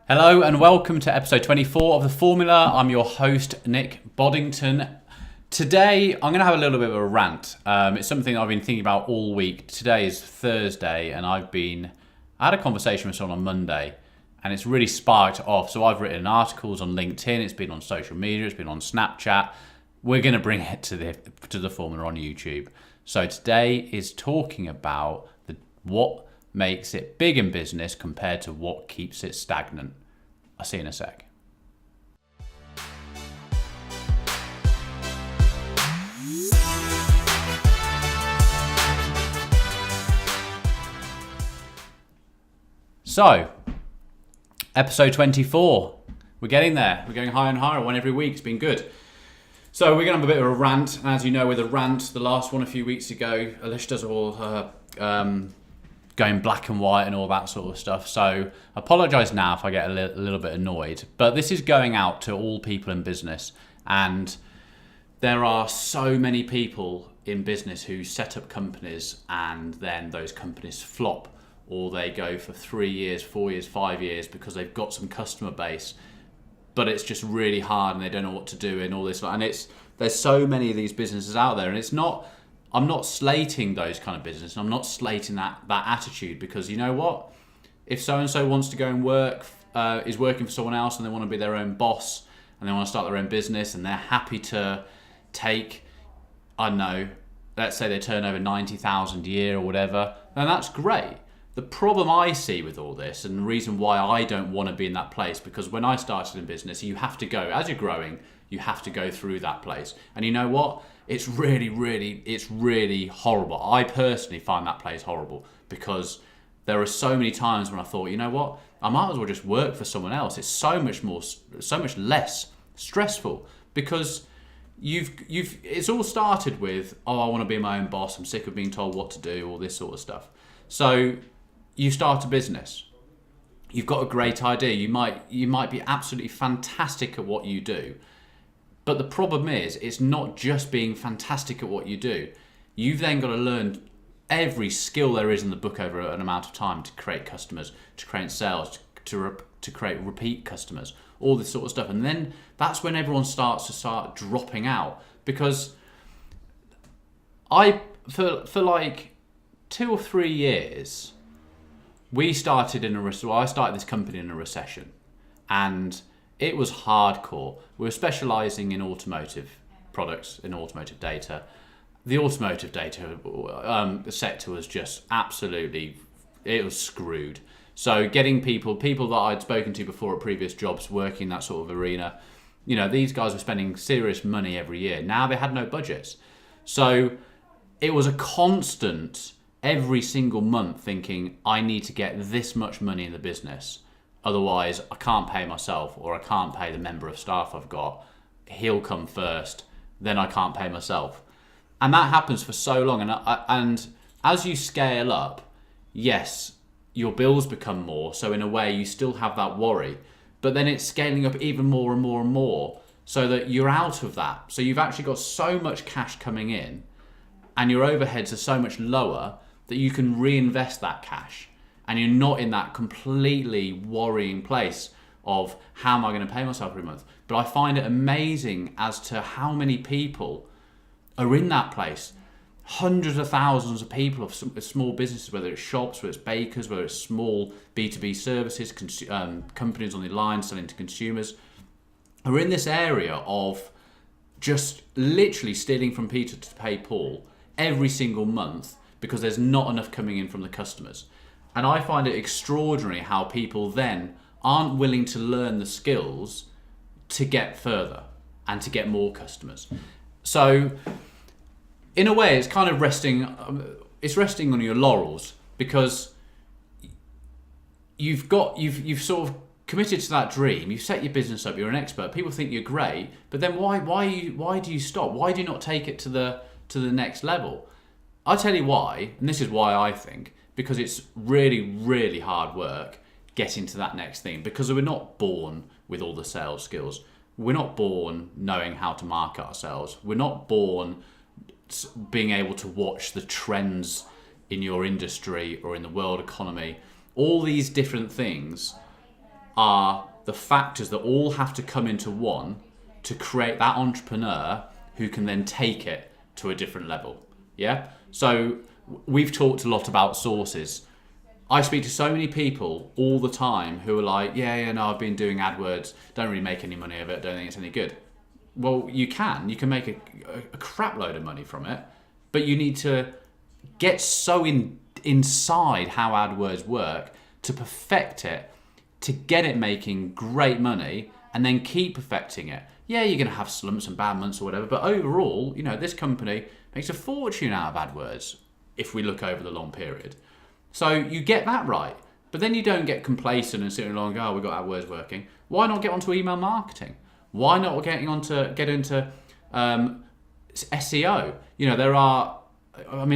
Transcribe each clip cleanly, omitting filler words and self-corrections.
Hello and welcome to episode 24 of The Formula. I'm your host, Nick Boddington. Today, I'm going to have a little bit of a rant. It's something I've been thinking about all week. Today is Thursday and I had a conversation with someone on Monday and it's really sparked off. So I've written articles on LinkedIn, it's been on social media, it's been on Snapchat. We're going to bring it to the Formula on YouTube. So today is talking about what makes it big in business compared to what keeps it stagnant. I'll see you in a sec. So, episode 24. We're getting there. We're going higher and higher, one every week. It's been good. So we're going to have a bit of a rant. And as you know, with a rant, the last one a few weeks ago, Alicia does all going black and white and all that sort of stuff. So apologise now if I get a little bit annoyed. But this is going out to all people in business. And there are so many people in business who set up companies and then those companies flop, or they go for 3 years, 4 years, 5 years because they've got some customer base, but it's just really hard and they don't know what to do and all this. And there's so many of these businesses out there, and I'm not slating those kind of businesses. I'm not slating that attitude, because you know what? If so-and-so wants to go and is working for someone else and they want to be their own boss and they want to start their own business and they're happy to take, I don't know, let's say they turn over 90,000 a year or whatever, then that's great. The problem I see with all this, and the reason why I don't want to be in that place, because when I started in business, you have to go, as you're growing, you have to go through that place. And you know what? It's really horrible. I personally find that place horrible, because there are so many times when I thought, you know what? I might as well just work for someone else. It's so much less stressful, because it's all started with, oh, I want to be my own boss. I'm sick of being told what to do, all this sort of stuff. So you start a business. You've got a great idea. You might be absolutely fantastic at what you do. But the problem is, it's not just being fantastic at what you do. You've then got to learn every skill there is in the book over an amount of time to create customers, to create sales, to create repeat customers, all this sort of stuff. And then that's when everyone starts dropping out. Because for like 2 or 3 years, I started this company in a recession, and it was hardcore. We were specialising in automotive products, in automotive data. The automotive data sector was just it was screwed. So getting people that I'd spoken to before at previous jobs working in that sort of arena, these guys were spending serious money every year. Now they had no budgets. So it was a constant, every single month thinking, I need to get this much money in the business. Otherwise, I can't pay myself, or I can't pay the member of staff I've got. He'll come first, then I can't pay myself. And that happens for so long. And as you scale up, yes, your bills become more. So in a way, you still have that worry. But then it's scaling up even more and more and more, so that you're out of that. So you've actually got so much cash coming in, and your overheads are so much lower that you can reinvest that cash. And you're not in that completely worrying place of, how am I going to pay myself every month? But I find it amazing as to how many people are in that place. Hundreds of thousands of people of small businesses, whether it's shops, whether it's bakers, whether it's small B2B services, companies on the line selling to consumers, are in this area of just literally stealing from Peter to pay Paul every single month, because there's not enough coming in from the customers. And I find it extraordinary how people then aren't willing to learn the skills to get further and to get more customers. So in a way, it's kind of resting on your laurels, because you've sort of committed to that dream. You've set your business up. You're an expert. People think you're great. But then why do you stop? Why do you not take it to the next level? I'll tell you why, and this is why I think. Because it's really, really hard work getting to that next thing. Because we're not born with all the sales skills. We're not born knowing how to market ourselves. We're not born being able to watch the trends in your industry or in the world economy. All these different things are the factors that all have to come into one to create that entrepreneur who can then take it to a different level. Yeah? So we've talked a lot about sources. I speak to so many people all the time who are like, no, I've been doing AdWords, don't really make any money of it, don't think it's any good. Well, you can make a crap load of money from it, but you need to get so inside how AdWords work to perfect it, to get it making great money, and then keep perfecting it. Yeah, you're going to have slumps and bad months or whatever, but overall, this company makes a fortune out of AdWords if we look over the long period. So you get that right, but then you don't get complacent and sitting along, we've got AdWords working. Why not get onto email marketing? Why not get into SEO?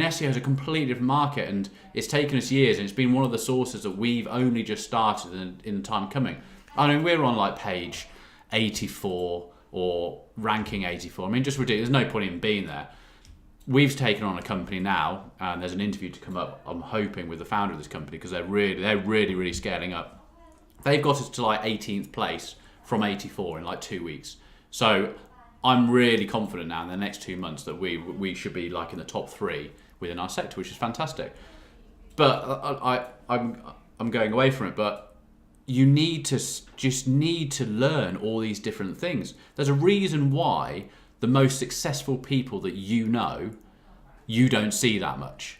SEO is a completely different market, and it's taken us years, and it's been one of the sources that we've only just started in the time coming. We're on like page 84 or ranking 84. Just ridiculous. There's no point in being there. We've taken on a company now, and there's an interview to come up, I'm hoping, with the founder of this company, because they're really scaling up. They've got us to like 18th place from 84 in like 2 weeks. So I'm really confident now in the next 2 months that we should be like in the top 3 within our sector, which is fantastic. But I'm going away from it. But you need to learn all these different things. There's a reason why the most successful people that you don't see that much,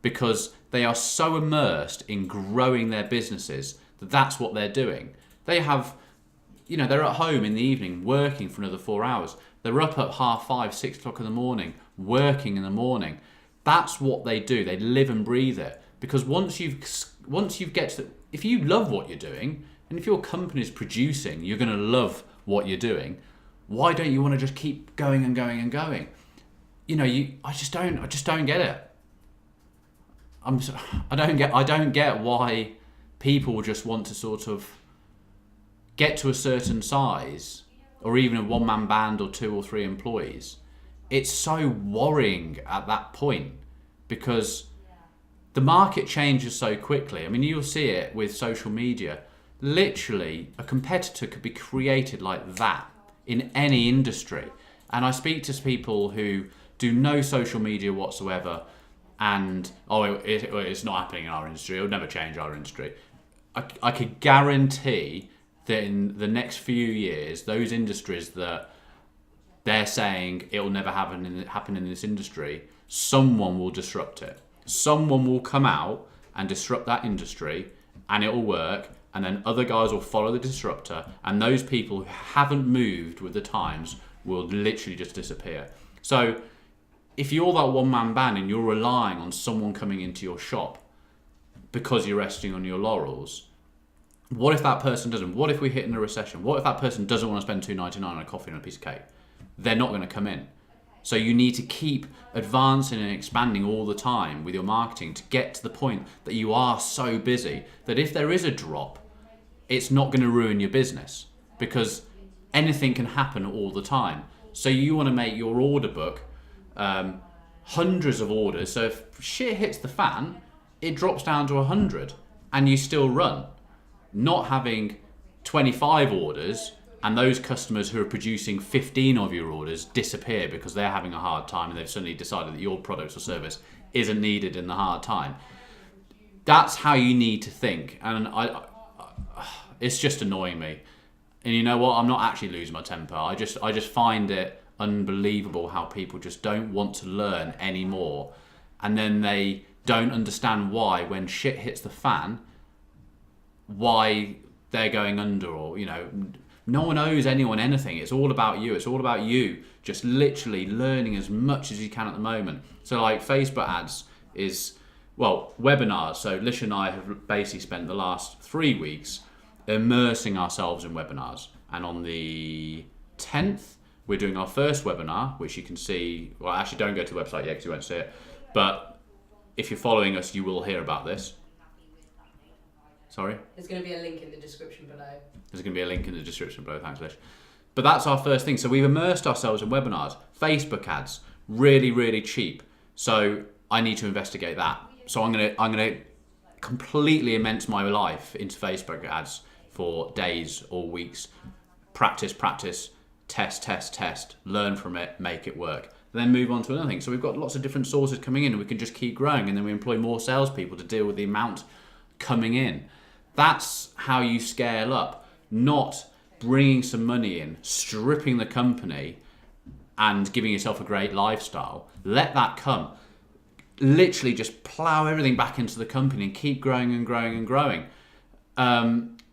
because they are so immersed in growing their businesses that that's what they're doing. They have, they're at home in the evening working for another 4 hours. They're up at 5:30, 6 o'clock in the morning, working in the morning. That's what they do. They live and breathe it. Because once you get to, if you love what you're doing, and if your company is producing, you're going to love what you're doing. Why don't you want to just keep going and going and going? I just don't get it. I don't get why people just want to sort of get to a certain size, or even a one-man band or 2 or 3 employees. It's so worrying at that point, because the market changes so quickly. You'll see it with social media. Literally, a competitor could be created like that in any industry. And I speak to people who do no social media whatsoever, and it's not happening in our industry, it'll never change our industry. I could guarantee that in the next few years, those industries that they're saying it'll never happen in this industry, someone will disrupt it. Someone will come out and disrupt that industry, and it will work, and then other guys will follow the disruptor, and those people who haven't moved with the times will literally just disappear. So if you're that one-man band and you're relying on someone coming into your shop because you're resting on your laurels, what if that person doesn't? What if we hit in a recession? What if that person doesn't want to spend $2.99 on a coffee and a piece of cake? They're not going to come in. So you need to keep advancing and expanding all the time with your marketing to get to the point that you are so busy that if there is a drop, it's not going to ruin your business, because anything can happen all the time. So you want to make your order book hundreds of orders. So if shit hits the fan, it drops down to 100 and you still run. Not having 25 orders and those customers who are producing 15 of your orders disappear because they're having a hard time and they've suddenly decided that your product or service isn't needed in the hard time. That's how you need to think. And it's just annoying me. And you know what? I'm not actually losing my temper. I just find it unbelievable how people just don't want to learn anymore. And then they don't understand why, when shit hits the fan, why they're going under, or, no one owes anyone anything. It's all about you. It's all about you just literally learning as much as you can at the moment. So like Facebook ads is, webinars. So Lish and I have basically spent the last 3 weeks immersing ourselves in webinars. And on the 10th, we're doing our first webinar, which you can see. Well, actually, don't go to the website yet because you won't see it. But if you're following us, you will hear about this. Sorry? There's going to be a link in the description below. There's going to be a link in the description below. Thanks, Lish. But that's our first thing. So we've immersed ourselves in webinars. Facebook ads, really, really cheap. So I need to investigate that. So I'm going to completely immense my life into Facebook ads for days or weeks. Practice, test, learn from it, make it work. Then move on to another thing. So we've got lots of different sources coming in and we can just keep growing, and then we employ more salespeople to deal with the amount coming in. That's how you scale up, not bringing some money in, stripping the company and giving yourself a great lifestyle. Let that come. Literally just plow everything back into the company and keep growing and growing and growing.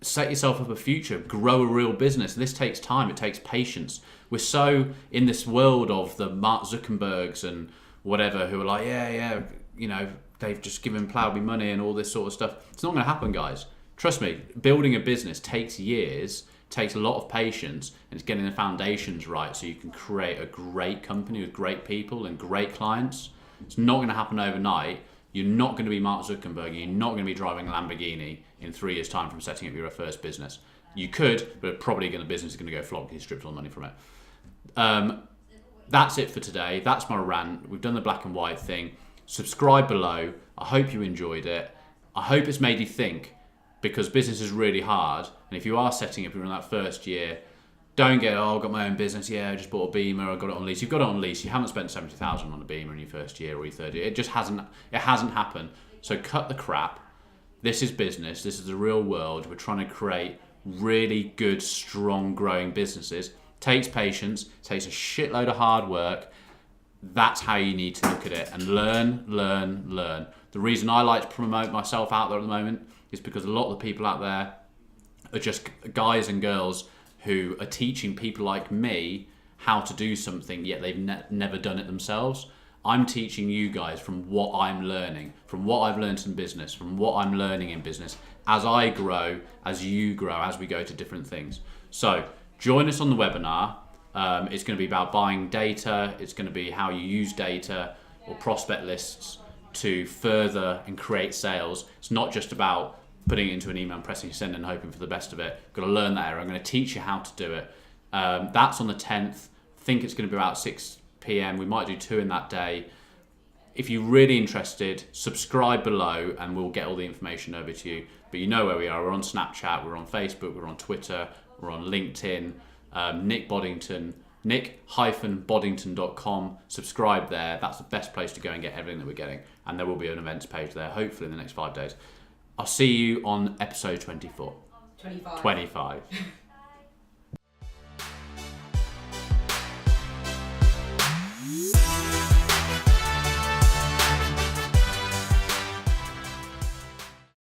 Set yourself up a future, grow a real business. This takes time, it takes patience. We're so in this world of the Mark Zuckerbergs and whatever who are like, yeah, you know, they've just given Plowby money and all this sort of stuff. It's not going to happen, guys. Trust me, building a business takes years, takes a lot of patience, and it's getting the foundations right so you can create a great company with great people and great clients. It's not going to happen overnight. You're not going to be Mark Zuckerberg. You're not going to be driving a Lamborghini in 3 years' time from setting up your first business. You could, but probably the business is going to go flop because you stripped all the money from it. That's it for today. That's my rant. We've done the black and white thing. Subscribe below. I hope you enjoyed it. I hope it's made you think, because business is really hard. And if you are setting up in that first year, don't get, I've got my own business. Yeah, I just bought a Beamer. I got it on lease. You've got it on lease. You haven't spent 70,000 on a Beamer in your first year or your third year. It just hasn't happened. So cut the crap. This is business. This is the real world. We're trying to create really good, strong, growing businesses. Takes patience. Takes a shitload of hard work. That's how you need to look at it, and learn. The reason I like to promote myself out there at the moment is because a lot of the people out there are just guys and girls who are teaching people like me how to do something, yet they've never done it themselves. I'm teaching you guys from what I'm learning, from what I've learned in business, from what I'm learning in business, as I grow, as you grow, as we go to different things. So join us on the webinar. It's going to be about buying data. It's going to be how you use data or prospect lists to further and create sales. It's not just about putting it into an email and pressing send and hoping for the best of it. You've got to learn that area. I'm going to teach you how to do it. That's on the 10th. I think it's going to be about 6 p.m. We might do 2 in that day. If you're really interested, subscribe below and we'll get all the information over to you. But you know where we are. We're on Snapchat, we're on Facebook, we're on Twitter, we're on LinkedIn. Nick Boddington, nick-boddington.com. Subscribe there. That's the best place to go and get everything that we're getting. And there will be an events page there, hopefully in the next 5 days. I'll see you on episode 24. 25.